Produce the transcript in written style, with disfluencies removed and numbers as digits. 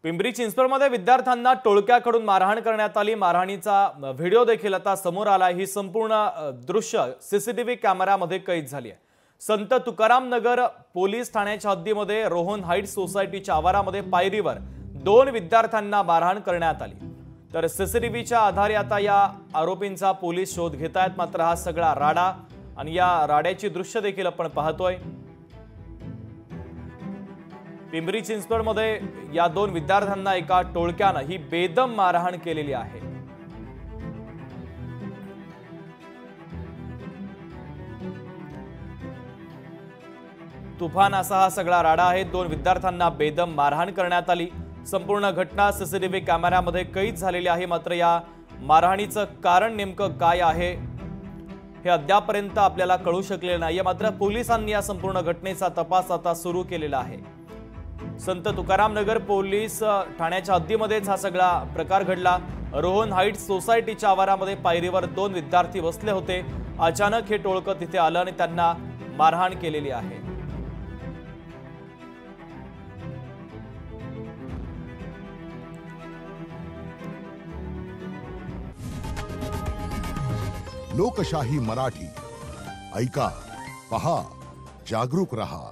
पिंपरी चिंचवडमध्ये विद्यार्थ्यांना टोळक्याकडून मारहाण करण्यात आली। मारहाणीचा व्हिडिओ देखील आता समोर आला। ही संपूर्ण दृश्य सीसीटीव्ही कॅमेऱ्यामध्ये कैद झाली आहे। संत तुकाराम नगर पोलीस ठाण्याच्या हद्दीमध्ये रोहन हाइट्स सोसायटीच्या आवारामध्ये पायरीवर 2 विद्यार्थ्यांना मारहाण करण्यात आली। तर सीसीटीव्हीच्या आधारे आता या आरोपींचा पोलीस शोध घेत आहेत। मात्र हा सगळा राडा आणि या राड्याची दृश्य देखील आपण पाहतोय। पिंपरी चिंचवडमध्ये या 2 विद्यार्थ्यांना एका टोळक्याने ही बेदम मारहाण केलेली आहे। तुफान असा हा सगळा राडा आहे। 2 विद्यार्थ्यांना बेदम मारहाण करण्यात आली। संपूर्ण घटना सीसीटीव्ही कॅमेऱ्यामध्ये कैद झालेली आहे। मात्र या मारहाणीचं कारण नेमकं काय आहे हे अद्यापर्यंत आपल्याला कळू शकले नाही। मात्र पोलिसांनी या संपूर्ण घटनेचा तपास आता सुरू केलेला आहे। संत तुकाराम नगर पोलीस ठाण्याच्या हद्दीमध्येच हा सगळा प्रकार घडला। रोहन हाइट्स सोसायटीच्या आवारामध्ये पायरीवर 2 विद्यार्थी बसले होते। अचानक हे टोळकं तिथे आलं आणि त्यांना मारहाण केलेली आहे। लोकशाही मराठी ऐका, पहा, जागरूक रहा।